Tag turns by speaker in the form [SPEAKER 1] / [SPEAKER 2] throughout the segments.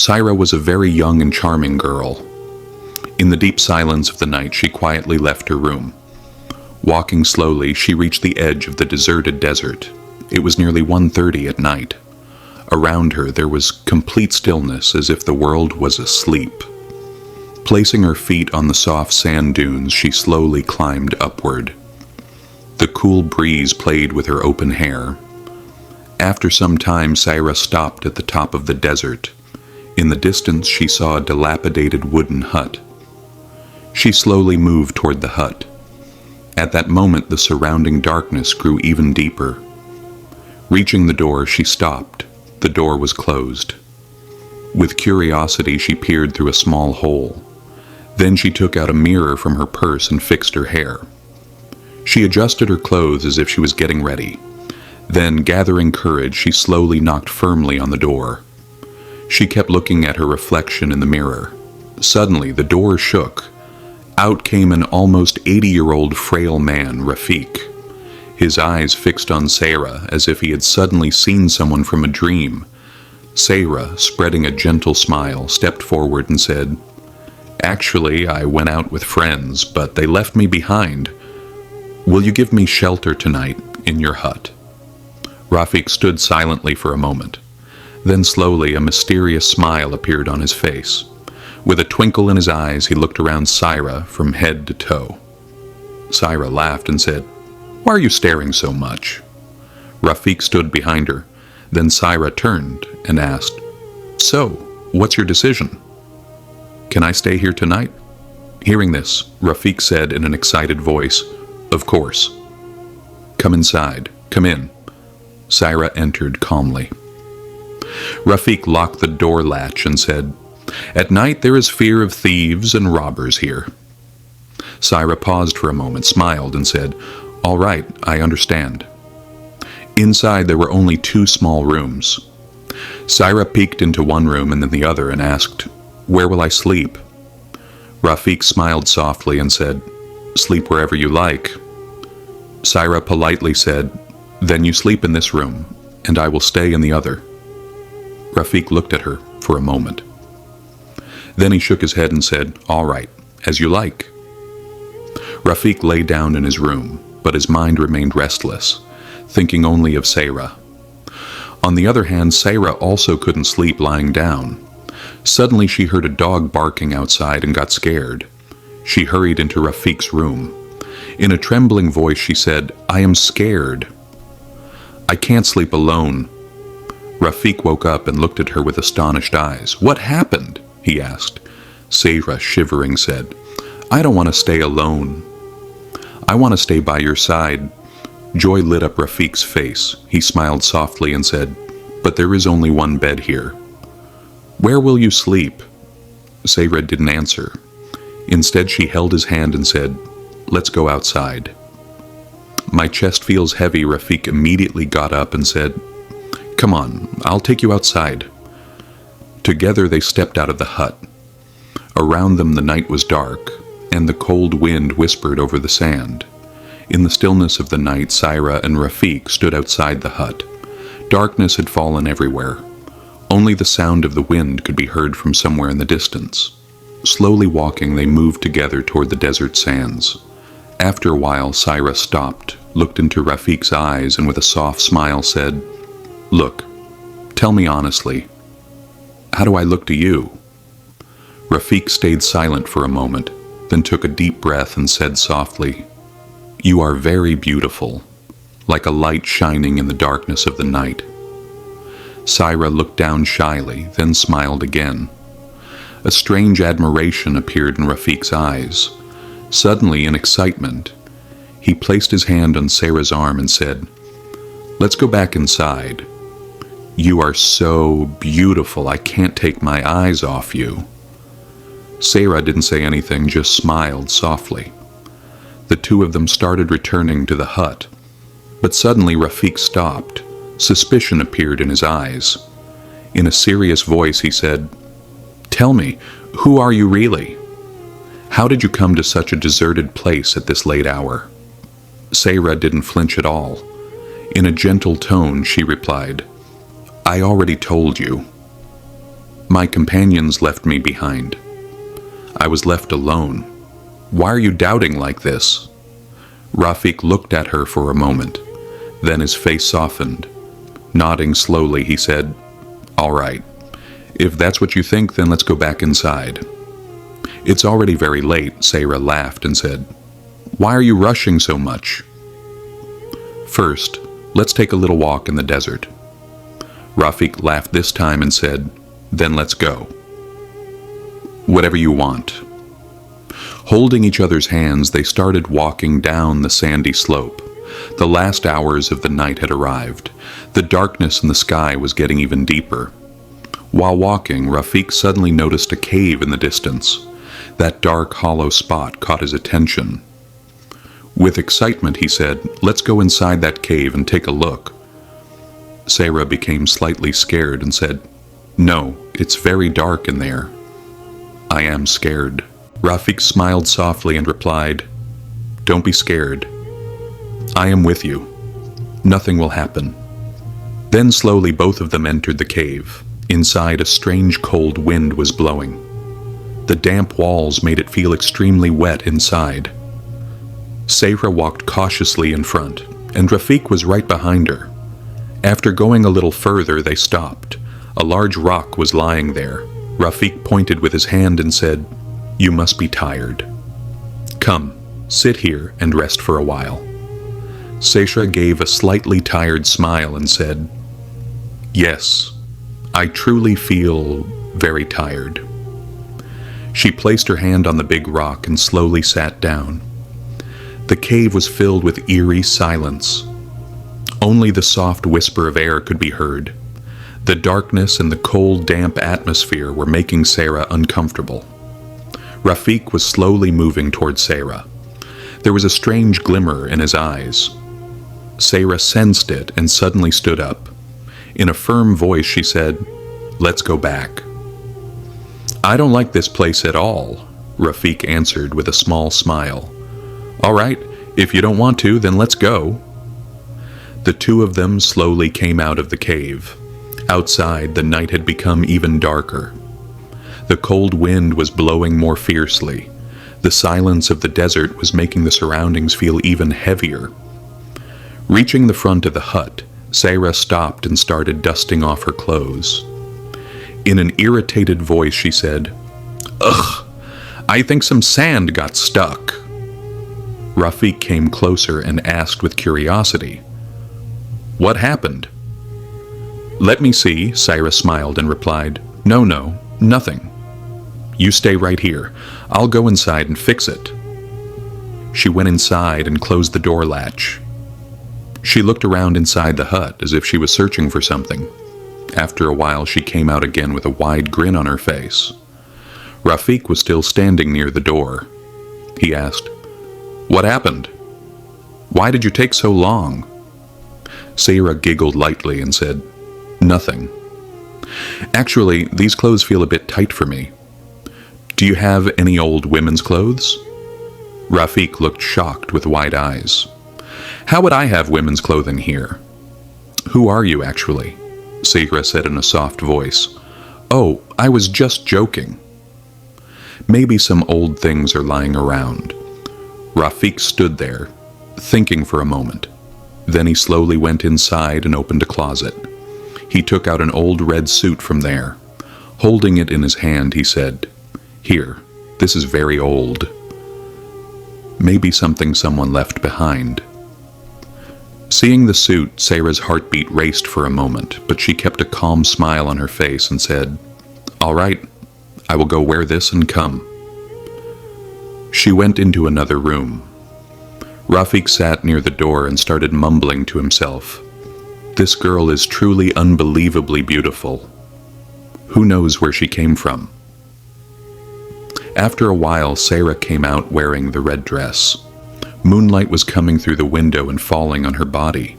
[SPEAKER 1] Saira was a very young and charming girl. In the deep silence of the night, she quietly left her room. Walking slowly, she reached the edge of the deserted desert. It was nearly 1:30 at night. Around her there was complete stillness, as if the world was asleep. Placing her feet on the soft sand dunes, she slowly climbed upward. The cool breeze played with her open hair. After some time, Saira stopped at the top of the desert. In the distance, she saw a dilapidated wooden hut. She slowly moved toward the hut. At that moment, the surrounding darkness grew even deeper. Reaching the door, she stopped. The door was closed. With curiosity, she peered through a small hole. Then she took out a mirror from her purse and fixed her hair. She adjusted her clothes as if she was getting ready. Then, gathering courage, she slowly knocked firmly on the door. She kept looking at her reflection in the mirror. Suddenly, the door shook. Out came an almost 80-year-old frail man, Rafik. His eyes fixed on Saira as if he had suddenly seen someone from a dream. Saira, spreading a gentle smile, stepped forward and said, "Actually, I went out with friends, but they left me behind. Will you give me shelter tonight in your hut?" Rafik stood silently for a moment. Then slowly a mysterious smile appeared on his face. With a twinkle in his eyes, he looked around Saira from head to toe. Saira laughed and said, "Why are you staring so much?" Rafik stood behind her. Then Saira turned and asked, "So, what's your decision? Can I stay here tonight?" Hearing this, Rafik said in an excited voice, "Of course." "Come inside. Come in." Saira entered calmly. Rafik locked the door latch and said, "At night there is fear of thieves and robbers here." Saira paused for a moment, smiled, and said, "All right, I understand." Inside there were only 2 small rooms. Saira peeked into one room and then the other and asked, "Where will I sleep?" Rafik smiled softly and said, "Sleep wherever you like." Saira politely said, "Then you sleep in this room, and I will stay in the other." Rafik looked at her for a moment. Then he shook his head and said, "All right, as you like." Rafik lay down in his room, but his mind remained restless, thinking only of Saira. On the other hand, Saira also couldn't sleep lying down. Suddenly she heard a dog barking outside and got scared. She hurried into Rafik's room. In a trembling voice she said, "I am scared. I can't sleep alone." Rafik woke up and looked at her with astonished eyes. "What happened?" he asked. Saira, shivering, said, "I don't want to stay alone. I want to stay by your side." Joy lit up Rafik's face. He smiled softly and said, "But there is only one bed here." "Where will you sleep?" Saira didn't answer. Instead, she held his hand and said, "Let's go outside." "My chest feels heavy." Rafik immediately got up and said, "Come on, I'll take you outside." Together they stepped out of the hut. Around them the night was dark, and the cold wind whispered over the sand. In the stillness of the night, Saira and Rafik stood outside the hut. Darkness had fallen everywhere. Only the sound of the wind could be heard from somewhere in the distance. Slowly walking, they moved together toward the desert sands. After a while, Saira stopped, looked into Rafik's eyes, and with a soft smile said, "Look, tell me honestly, how do I look to you?" Rafik stayed silent for a moment, then took a deep breath and said softly, "You are very beautiful, like a light shining in the darkness of the night." Saira looked down shyly, then smiled again. A strange admiration appeared in Rafik's eyes. Suddenly, in excitement, he placed his hand on Saira's arm and said, "Let's go back inside. You are so beautiful, I can't take my eyes off you." Saira didn't say anything, just smiled softly. The 2 of them started returning to the hut. But suddenly Rafik stopped. Suspicion appeared in his eyes. In a serious voice he said, "Tell me, who are you really? How did you come to such a deserted place at this late hour?" Saira didn't flinch at all. In a gentle tone she replied, "I already told you. My companions left me behind. I was left alone. Why are you doubting like this? Rafik looked at her for a moment. Then his face softened. Nodding slowly, he said, "All right. If that's what you think, then let's go back inside." "It's already very late," Sarah laughed and said, "Why are you rushing so much?" "First, let's take a little walk in the desert." Rafik laughed this time and said, "Then let's go." "Whatever you want." Holding each other's hands, they started walking down the sandy slope. The last hours of the night had arrived. The darkness in the sky was getting even deeper. While walking, Rafik suddenly noticed a cave in the distance. That dark, hollow spot caught his attention. With excitement, he said, "Let's go inside that cave and take a look." Sarah became slightly scared and said, "No, it's very dark in there." "I am scared." Rafik smiled softly and replied, "Don't be scared. I am with you. Nothing will happen." Then slowly both of them entered the cave. Inside, a strange cold wind was blowing. The damp walls made it feel extremely wet inside. Sarah walked cautiously in front, and Rafik was right behind her. After going a little further, they stopped. A large rock was lying there. Rafik pointed with his hand and said, "You must be tired. Come, sit here and rest for a while." Sarah gave a slightly tired smile and said, "Yes, I truly feel very tired." She placed her hand on the big rock and slowly sat down. The cave was filled with eerie silence. Only the soft whisper of air could be heard. The darkness and the cold, damp atmosphere were making Sarah uncomfortable. Rafik was slowly moving toward Sarah. There was a strange glimmer in his eyes. Sarah sensed it and suddenly stood up. In a firm voice, she said, "Let's go back." "I don't like this place at all," Rafik answered with a small smile. "All right, if you don't want to, then let's go." The two of them slowly came out of the cave. Outside, the night had become even darker. The cold wind was blowing more fiercely. The silence of the desert was making the surroundings feel even heavier. Reaching the front of the hut, Sarah stopped and started dusting off her clothes. In an irritated voice, she said, "Ugh, I think some sand got stuck." Rafik came closer and asked with curiosity, "What happened?" "Let me see," Sarah smiled and replied, No, nothing. You stay right here. I'll go inside and fix it." She went inside and closed the door latch. She looked around inside the hut as if she was searching for something. After a while, she came out again with a wide grin on her face. Rafik was still standing near the door. He asked, "What happened? Why did you take so long?" Sarah giggled lightly and said, "Nothing. Actually, these clothes feel a bit tight for me. Do you have any old women's clothes?" Rafik looked shocked with wide eyes. "How would I have women's clothing here?" "Who are you, actually?" Sarah said in a soft voice. "Oh, I was just joking." "Maybe some old things are lying around." Rafik stood there, thinking for a moment. Then he slowly went inside and opened a closet. He took out an old red suit from there. Holding it in his hand, he said, "Here, this is very old. Maybe something someone left behind." Seeing the suit, Sarah's heartbeat raced for a moment, but she kept a calm smile on her face and said, "All right, I will go wear this and come." She went into another room. Rafik sat near the door and started mumbling to himself. This girl is truly unbelievably beautiful. Who knows where she came from? After a while, Sarah came out wearing the red dress. Moonlight was coming through the window and falling on her body.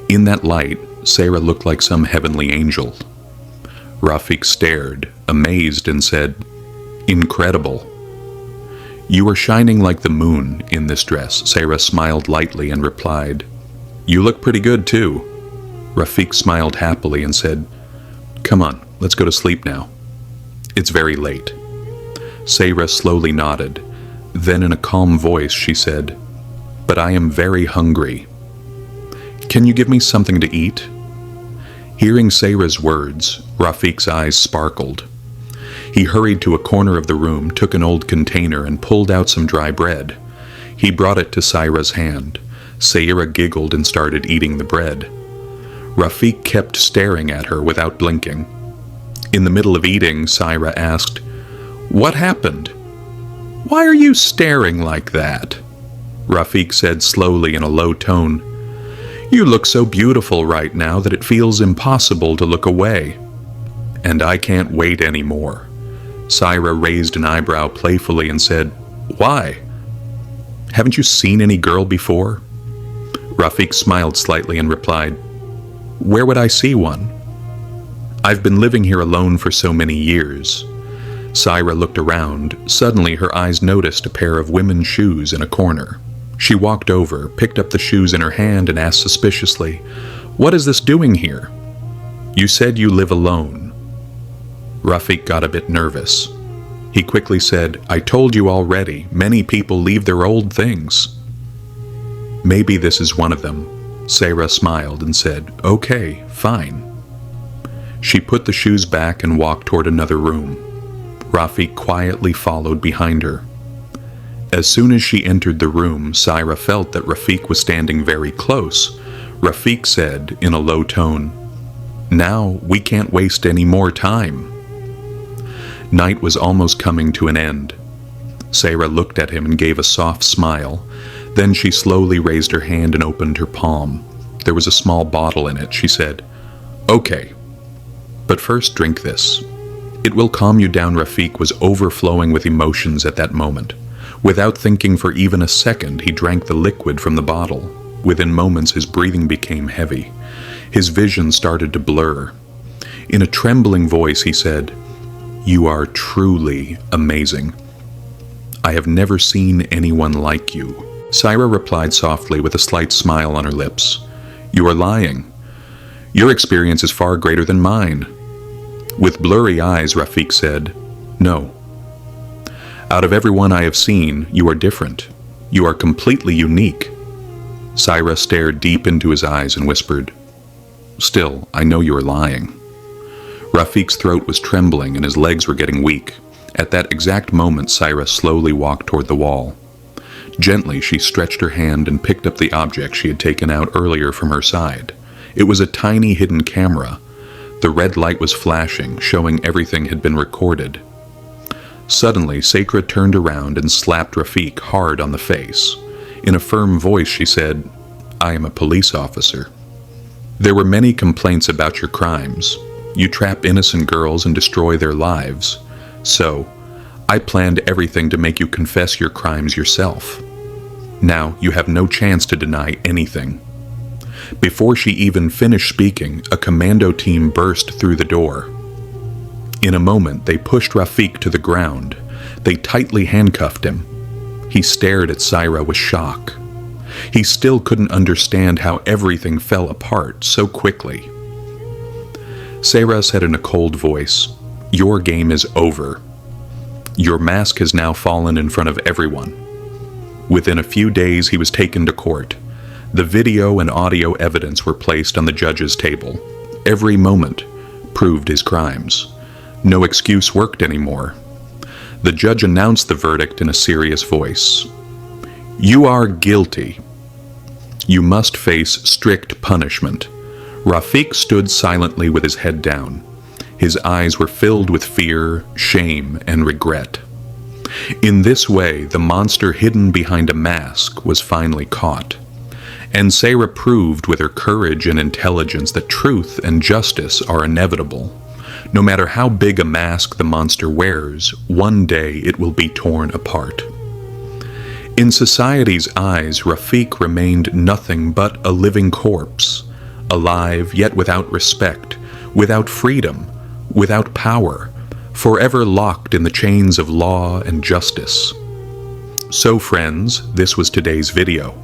[SPEAKER 1] In that light, Sarah looked like some heavenly angel. Rafik stared, amazed, and said, "Incredible." "You are shining like the moon in this dress." Sarah smiled lightly and replied, "You look pretty good too." Rafik smiled happily and said, "Come on, let's go to sleep now." It's very late. Sayra slowly nodded. Then in a calm voice she said, "But I am very hungry. Can you give me something to eat?" Hearing Sayra's words, Rafiq's eyes sparkled. He hurried to a corner of the room, took an old container, and pulled out some dry bread. He brought it to Sayra's hand. Sayra giggled and started eating the bread. Rafiq kept staring at her without blinking. In the middle of eating, Sayra asked, "What happened? Why are you staring like that?" Rafiq said slowly in a low tone, "You look so beautiful right now that it feels impossible to look away. And I can't wait anymore." Sayra raised an eyebrow playfully and said, "Why? Haven't you seen any girl before?" Rafiq smiled slightly and replied, "Where would I see one? I've been living here alone for so many years." Sayra looked around. Suddenly her eyes noticed a pair of women's shoes in a corner. She walked over, picked up the shoes in her hand, and asked suspiciously, "What is this doing here? You said you live alone." Rafiq got a bit nervous. He quickly said, "I told you already, many people leave their old things." "Maybe this is one of them." Sayra smiled and said, "Okay, fine." She put the shoes back and walked toward another room. Rafiq quietly followed behind her. As soon as she entered the room, Sayra felt that Rafiq was standing very close. Rafiq said in a low tone, "Now we can't waste any more time." Night was almost coming to an end. Sayra looked at him and gave a soft smile. Then she slowly raised her hand and opened her palm. There was a small bottle in it. She said, "Okay, but first drink this. It will calm you down." Rafiq was overflowing with emotions at that moment. Without thinking for even a second, he drank the liquid from the bottle. Within moments, his breathing became heavy. His vision started to blur. In a trembling voice, he said, "You are truly amazing. I have never seen anyone like you." Sayra replied softly with a slight smile on her lips, "You are lying. Your experience is far greater than mine." With blurry eyes, Rafiq said, "No. Out of everyone I have seen, you are different. You are completely unique." Sayra stared deep into his eyes and whispered, "Still, I know you are lying." Rafiq's throat was trembling and his legs were getting weak. At that exact moment, Sayra slowly walked toward the wall. Gently, she stretched her hand and picked up the object she had taken out earlier from her side. It was a tiny hidden camera. The red light was flashing, showing everything had been recorded. Suddenly, Sayra turned around and slapped Rafiq hard on the face. In a firm voice, she said, "I am a police officer. There were many complaints about your crimes. You trap innocent girls and destroy their lives. So, I planned everything to make you confess your crimes yourself. Now, you have no chance to deny anything." Before she even finished speaking, a commando team burst through the door. In a moment, they pushed Rafiq to the ground. They tightly handcuffed him. He stared at Sayra with shock. He still couldn't understand how everything fell apart so quickly. Sayra said in a cold voice, "Your game is over. Your mask has now fallen in front of everyone." Within a few days, he was taken to court. The video and audio evidence were placed on the judge's table. Every moment proved his crimes. No excuse worked anymore. The judge announced the verdict in a serious voice. "You are guilty. You must face strict punishment." Rafiq stood silently with his head down. His eyes were filled with fear, shame, and regret. In this way, the monster hidden behind a mask was finally caught. And Sayra proved with her courage and intelligence that truth and justice are inevitable. No matter how big a mask the monster wears, one day it will be torn apart. In society's eyes, Rafiq remained nothing but a living corpse, alive yet without respect, without freedom, without power, forever locked in the chains of law and justice. So friends, this was today's video.